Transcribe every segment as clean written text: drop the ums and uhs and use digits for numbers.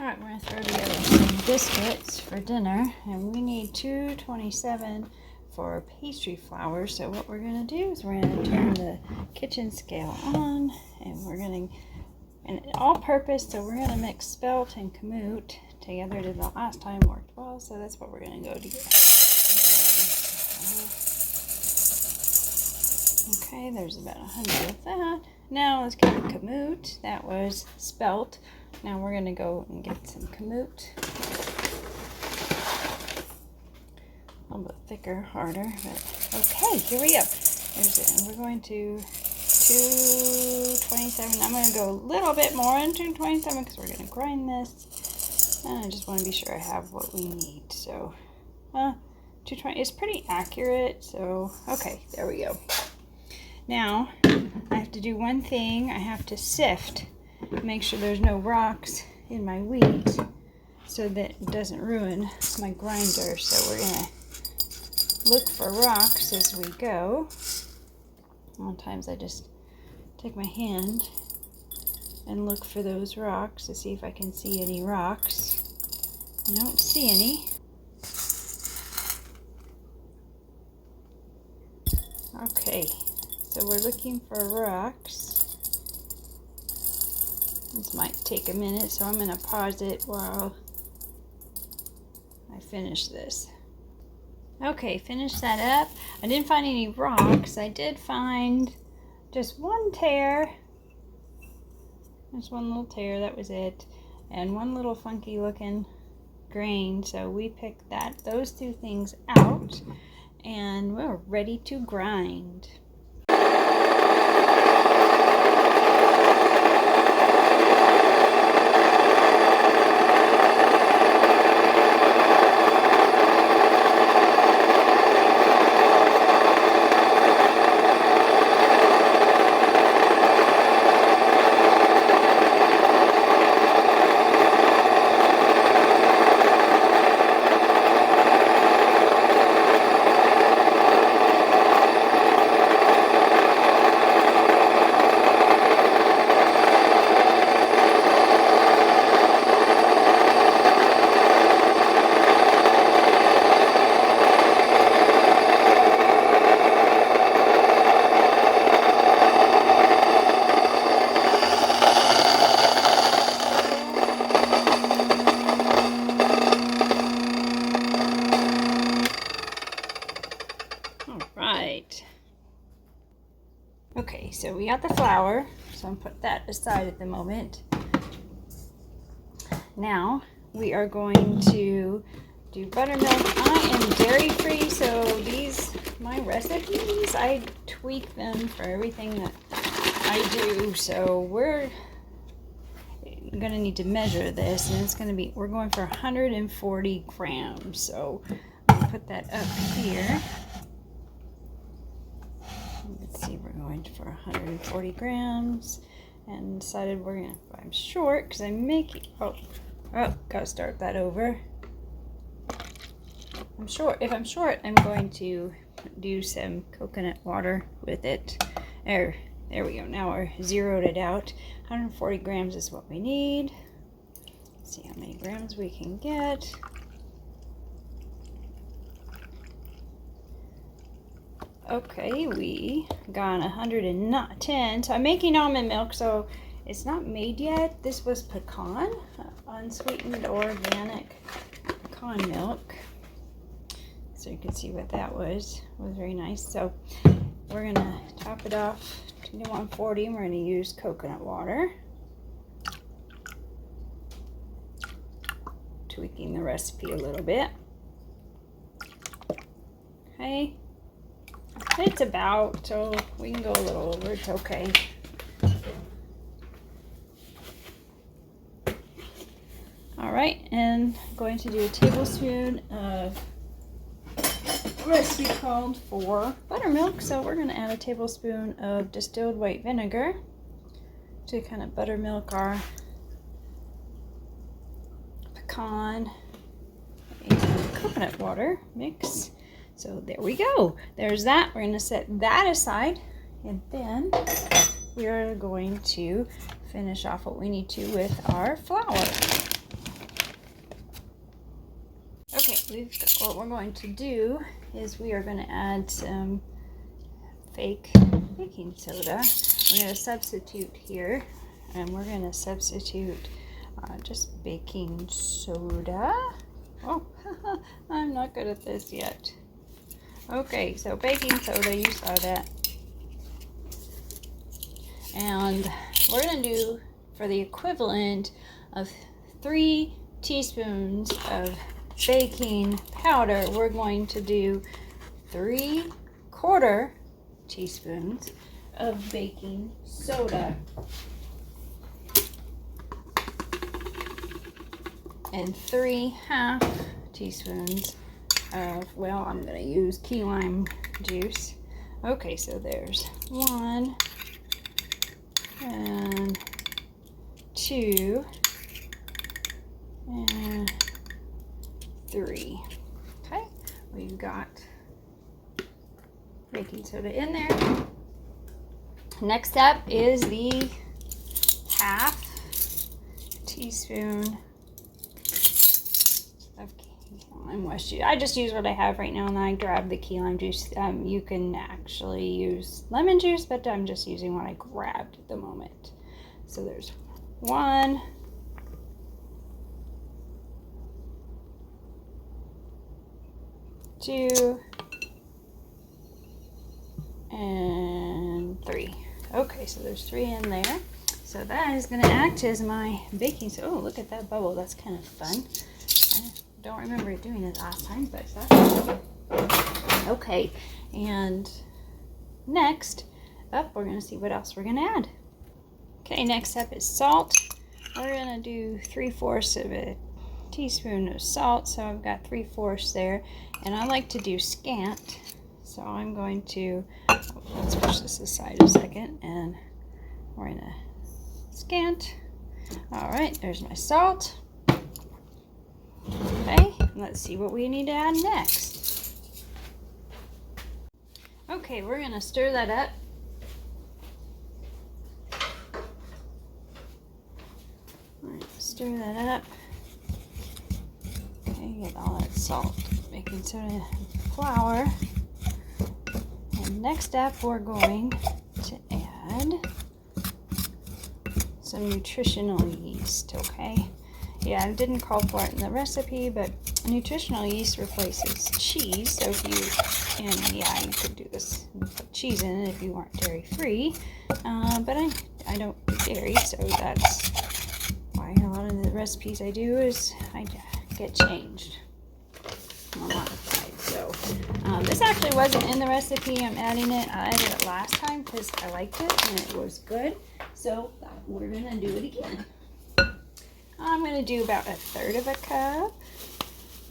Alright, we're going to throw together some biscuits for dinner, and we need 227 for pastry flour. So what we're going to do is we're going to turn the kitchen scale on, and we're going to, and all purpose, so we're going to mix Spelt and Kamut together. Did the last time worked well, so that's what we're going to go to get. Okay, there's about 100 of that. Now let's get the Kamut. That was Spelt. Now we're going to go and get some Kamut. A little bit thicker, harder, but okay, here we go. There's it. And we're going to 227. I'm going to go a little bit more in 227 because we're going to grind this. And I just want to be sure I have what we need. So, 220 is pretty accurate. So, okay, there we go. Now, I have to do one thing. I have to sift. Make sure there's no rocks in my wheat so that it doesn't ruin my grinder. So we're going to look for rocks as we go. Sometimes I just take my hand and look for those rocks to see if I can see any rocks. I don't see any. Okay, so we're looking for rocks. This might take a minute, so I'm going to pause it while I finish this. Okay, finish that up. I didn't find any rocks. I did find just one tear. Just one little tear, that was it. And one little funky looking grain. So we picked those two things out, and we're ready to grind. Okay, so we got the flour, so I'm put that aside at the moment. Now we are going to do buttermilk. I am dairy free, so my recipes, I tweak them for everything that I do. So we're gonna need to measure this, and it's gonna be, we're going for 140 grams. So I'll put that up here. Let's see, we're going for 140 grams, and decided we're gonna, I'm short because I'm making, gotta start that over. If I'm short, I'm going to do some coconut water with it. There we go. Now we're zeroed it out. 140 grams is what we need. Let's see how many grams we can get. Okay, we got 110. So I'm making almond milk, so it's not made yet. This was pecan, unsweetened organic pecan milk. So you can see what that was. It was very nice. So we're gonna top it off to 140, and we're gonna use coconut water. Tweaking the recipe a little bit. Okay. It's about, so we can go a little over, it's okay. Alright, and I'm going to do a tablespoon of recipe called for buttermilk, so we're going to add a tablespoon of distilled white vinegar to kind of buttermilk our pecan and coconut water mix. So there we go. There's that. We're going to set that aside, and then we are going to finish off what we need to with our flour. Okay, what we're going to do is we are going to add some fake baking soda. We're going to substitute here, and we're going to substitute just baking soda. Oh, I'm not good at this yet. Okay, so baking soda, you saw that. And we're going to do, for the equivalent of 3 teaspoons of baking powder, we're going to do 3/4 teaspoons of baking soda. And 3/2 teaspoons of, well, I'm going to use key lime juice. Okay, so there's 1 and 2 and 3. Okay, we've got baking soda in there. Next up is the 1/2 teaspoon of key lime juice. I just use what I have right now, and I grab the key lime juice. You can actually use lemon juice, but I'm just using what I grabbed at the moment. So there's 1, 2, and 3. Okay, so there's 3 in there. So that is going to act as my baking soda. Oh, look at that bubble. That's kind of fun. I don't remember doing it last time, but that's okay. And next up, we're going to see what else we're going to add. Okay, next up is salt. We're going to do 3/4 of a teaspoon of salt. So I've got 3/4 there. And I like to do scant. So I'm going to, let's push this aside a second, and we're going to scant. All right, there's my salt. Okay, let's see what we need to add next. Okay, we're going to stir that up. All right, stir that up. Okay, get all that salt, baking soda, flour. And next up, we're going to add some nutritional yeast, okay? Yeah, I didn't call for it in the recipe, but nutritional yeast replaces cheese. So if you, and yeah, you could do this and put cheese in it if you weren't dairy-free. But I don't do dairy, so that's why a lot of the recipes I do is I get changed or modified. So this actually wasn't in the recipe. I'm adding it. I added it last time because I liked it and it was good. So we're going to do it again. I'm going to do about 1/3 cup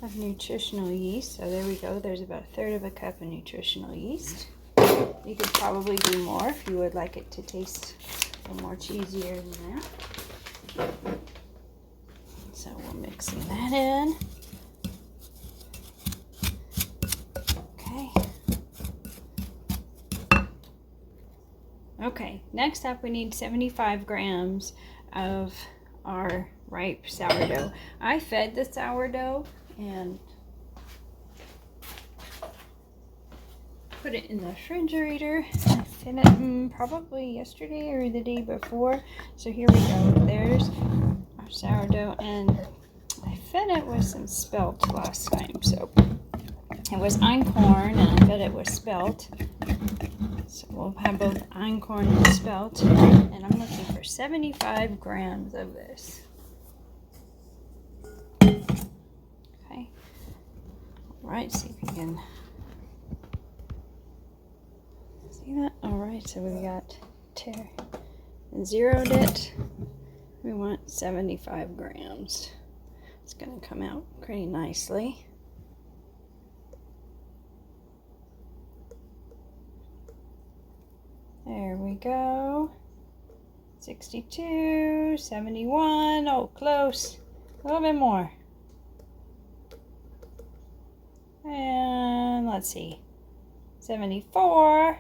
of nutritional yeast. So there we go. There's about 1/3 cup of nutritional yeast. You could probably do more if you would like it to taste a little more cheesier than that. So we're mixing that in. Okay. Okay, next up we need 75 grams of our ripe sourdough. I fed the sourdough and put it in the refrigerator. I fed it probably yesterday or the day before. So here we go. There's our sourdough, and I fed it with some Spelt last time. So it was einkorn, and I fed it with Spelt. So we'll have both einkorn and Spelt, and I'm looking for 75 grams of this. Okay. All right, see if you can see that. All right, so we got zeroed it. We want 75 grams. It's going to come out pretty nicely. There we go. 62, 71, oh, close. A little bit more. And let's see, 74.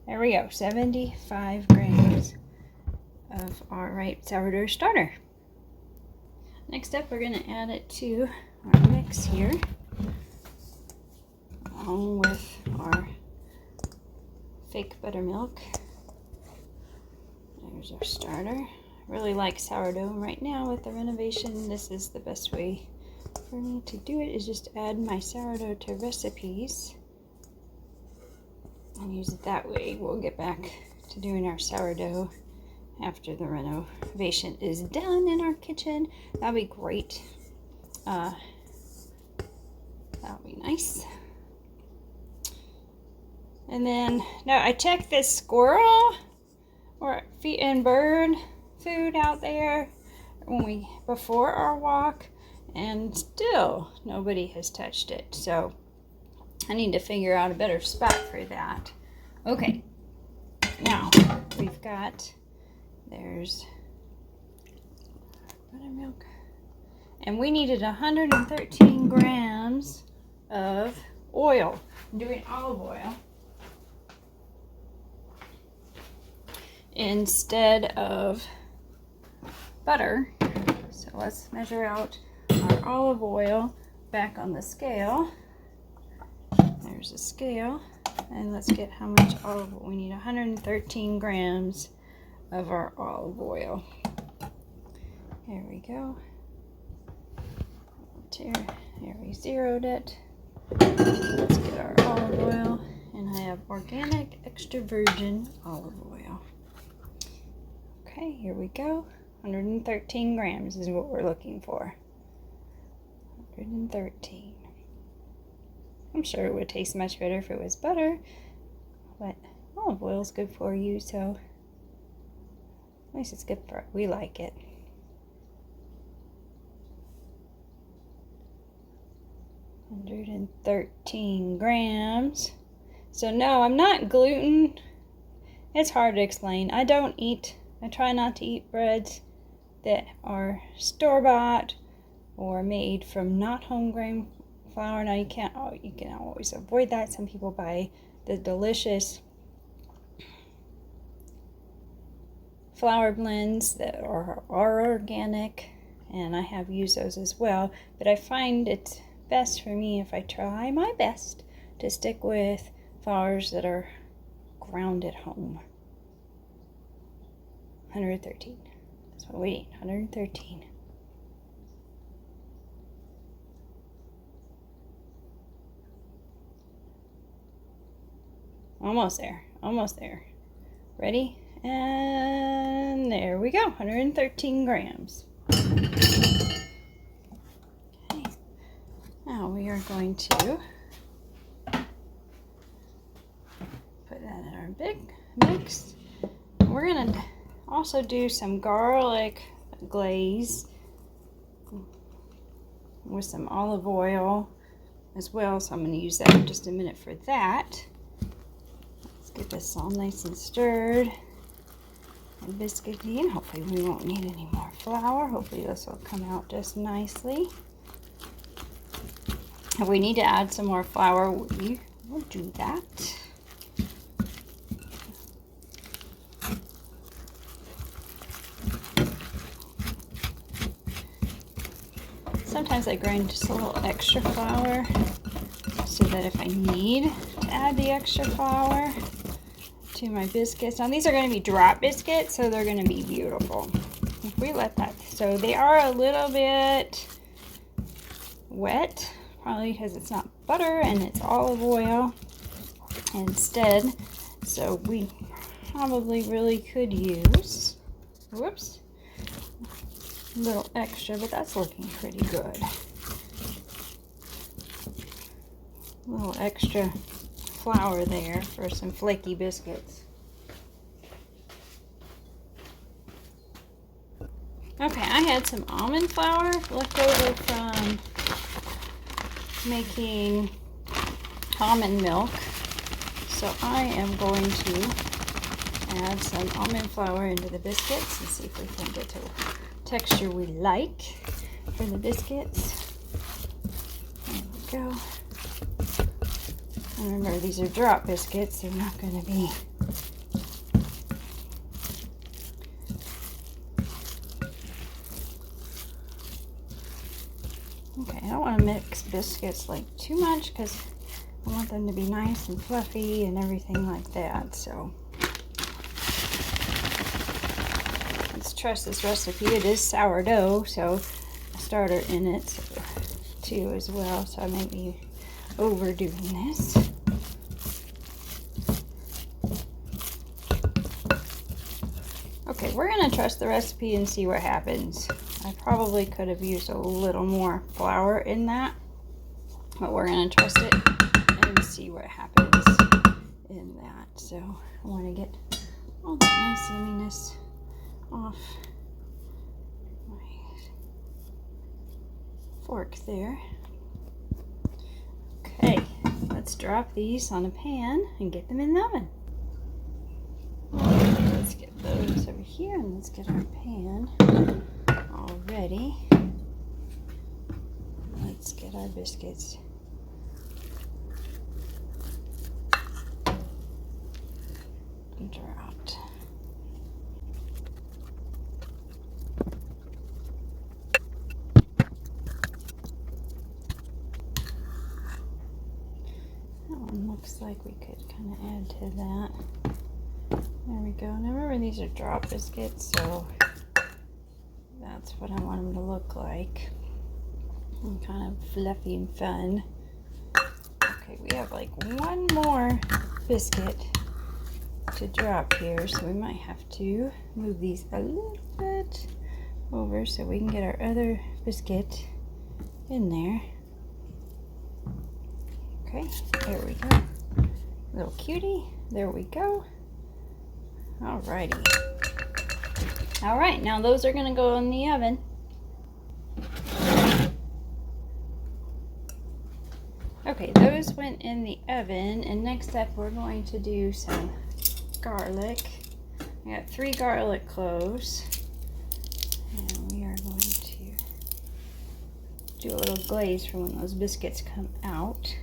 There we go, 75 grams of our ripe sourdough starter. Next up, we're going to add it to our mix here, along with our fake buttermilk. There's our starter. I really like sourdough right now with the renovation. This is the best way for me to do it, is just add my sourdough to recipes and use it that way. We'll get back to doing our sourdough after the renovation is done in our kitchen. That'll be great. That'll be nice. And then now I checked this squirrel or feet and bird food out there before our walk, and still nobody has touched it. So I need to figure out a better spot for that. Okay, now we've got, there's buttermilk, and we needed 113 grams of oil. I'm doing olive oil instead of butter. So let's measure out our olive oil back on the scale. There's a scale, and let's get how much olive oil. We need 113 grams of our olive oil. Here we go. Here we zeroed it. Let's get our olive oil, and I have organic extra virgin olive oil. Okay, here we go. 113 grams is what we're looking for. 113. I'm sure it would taste much better if it was butter, but olive oil is good for you, so at least it's good for it. We like it. $113 grams. So no, I'm not gluten. It's hard to explain. I try not to eat breads that are store-bought or made from not home grain flour. Now you can always avoid that. Some people buy the delicious flour blends that are organic, and I have used those as well, but I find it's best for me if I try my best to stick with flours that are ground at home. 113. That's what we need. 113. Almost there. Almost there. Ready? And there we go. 113 grams. Okay. Now we are going to put that in our big mix. We're going to also do some garlic glaze with some olive oil as well, so I'm going to use that in just a minute for that. Let's get this all nice and stirred and biscuity, and hopefully we won't need any more flour. Hopefully this will come out just nicely. If we need to add some more flour, we will do that. Sometimes I grind just a little extra flour so that if I need to add the extra flour to my biscuits. Now these are going to be drop biscuits, so they're going to be beautiful. If we let that, so they are a little bit wet, probably because it's not butter and it's olive oil instead. So we probably really could use, whoops, a little extra, but that's looking pretty good. A little extra flour there for some flaky biscuits. Okay, I had some almond flour left over from making almond milk, so I am going to add some almond flour into the biscuits and see if we can get to texture we like for the biscuits. There we go. And remember, these are drop biscuits, they're not going to be Okay, I don't want to mix biscuits like too much because I want them to be nice and fluffy and everything like that. So let's trust this recipe. It is sourdough, so a starter in it too as well. So I might be overdoing this. Okay, we're gonna trust the recipe and see what happens. I probably could have used a little more flour in that, but we're gonna trust it and see what happens in that. So I want to get all that nice yumminess off my fork there. Okay, let's drop these on a pan and get them in the oven. Let's get those over here and let's get our pan all ready. Let's get our biscuits dropped. That one looks like we could kind of add to that. There we go. Now remember, these are drop biscuits, so that's what I want them to look like. And kind of fluffy and fun. Okay, we have like one more biscuit to drop here, so we might have to move these a little bit over so we can get our other biscuit in there. Okay, there we go. Little cutie. There we go. Alrighty. Alright, now those are going to go in the oven. Okay, those went in the oven, and next up we're going to do some garlic. I got 3 garlic cloves, and we are going to do a little glaze for when those biscuits come out.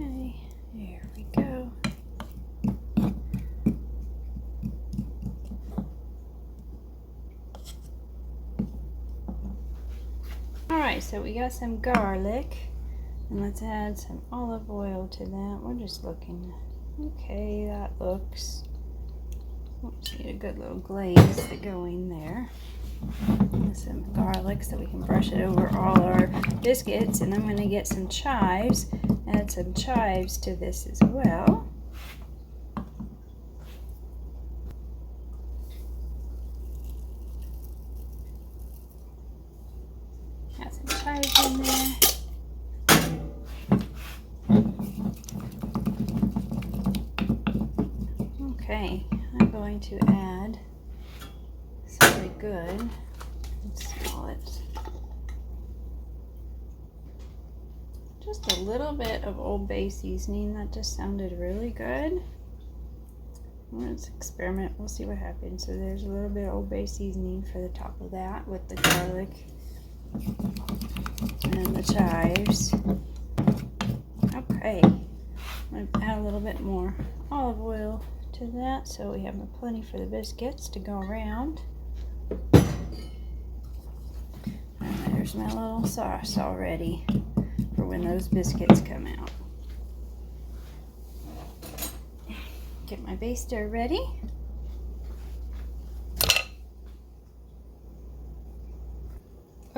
Okay, there we go. Alright, so we got some garlic, and let's add some olive oil to that. We're just looking. Okay, that looks, let's get a good little glaze to go in there. And some garlic so we can brush it over all our biscuits, and I'm going to get some chives, add some chives to this as well. Add some chives in there. Okay, I'm going to add something good. Let's smell it. Just a little bit of Old Bay seasoning. That just sounded really good. Let's experiment. We'll see what happens. So there's a little bit of Old Bay seasoning for the top of that with the garlic and the chives. Okay, I'm going to add a little bit more olive oil to that so we have plenty for the biscuits to go around. And there's my little sauce already for when those biscuits come out. Get my baster ready.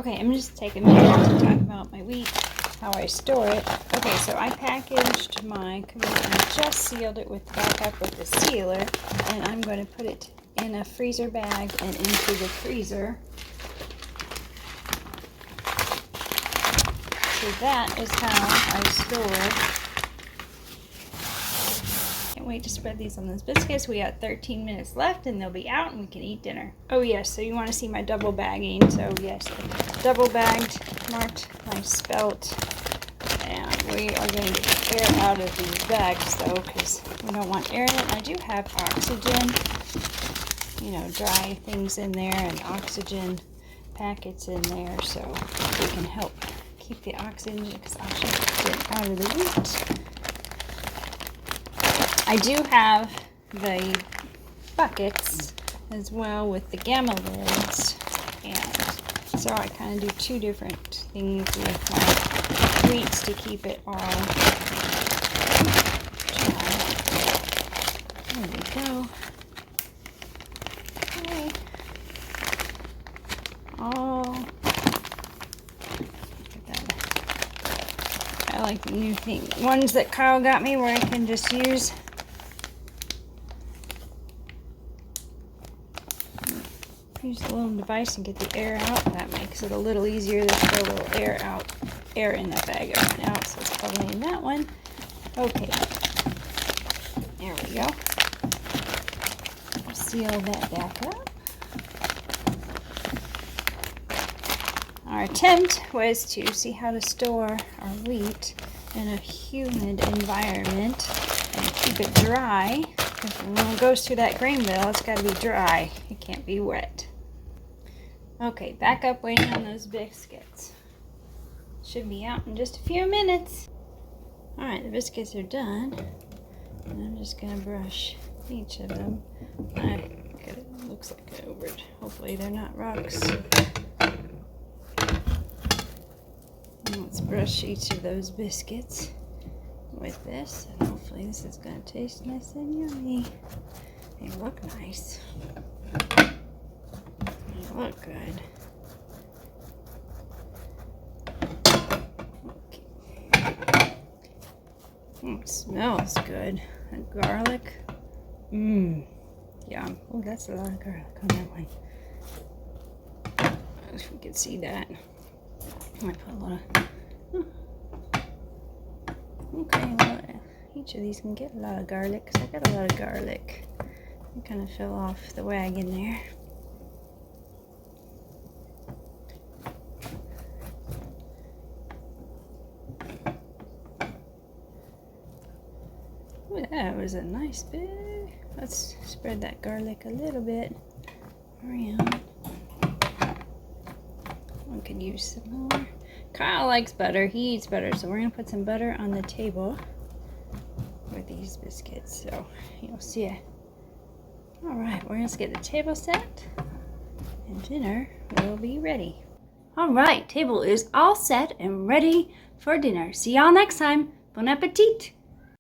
Okay, I'm just taking a minute to talk about my wheat, how I store it. Okay, so I packaged my Kamut and just sealed it with back up with the sealer, and I'm going to put it in a freezer bag and into the freezer. So that is how I store. Can't wait to spread these on those biscuits. We got 13 minutes left and they'll be out and we can eat dinner. Oh yes, so you want to see my double bagging. So yes, double bagged, marked my Spelt. And we are going to get air out of these bags though, because we don't want air in it. I do have oxygen, you know, dry things in there and oxygen packets in there, so we can help keep the oxygen out of the wheat. I do have the buckets as well with the gamma lids, and so I kind of do two different things with my wheats to keep it all dry. There we go. Okay. All. I like the new thing, ones that Kyle got me where I can just use the little device and get the air out. That makes it a little easier. There's still a little air in that bag right now, so it's probably in that one. Okay, there we go. I'll seal that back up. Our attempt was to see how to store our wheat in a humid environment and keep it dry. Because when it goes through that grain mill, it's got to be dry. It can't be wet. Okay, back up waiting on those biscuits. Should be out in just a few minutes. Alright, the biscuits are done. And I'm just going to brush each of them. It looks like I overed. Hopefully they're not rocks. Let's brush each of those biscuits with this, and hopefully this is going to taste nice and yummy. They look nice. They look good. Okay. It smells good. And garlic. Mmm. Yum. Oh, that's a lot of garlic on that one. If we could see that. I might put a lot of... Okay, well, each of these can get a lot of garlic, because I got a lot of garlic. It kind of fell off the wagon there. Ooh, that was a nice big... Let's spread that garlic a little bit around. We could use some more. Kyle likes butter. He eats butter, so we're going to put some butter on the table with these biscuits. So you'll see it. Alright, we're going to get the table set and dinner will be ready. Alright, table is all set and ready for dinner. See y'all next time. Bon appetit!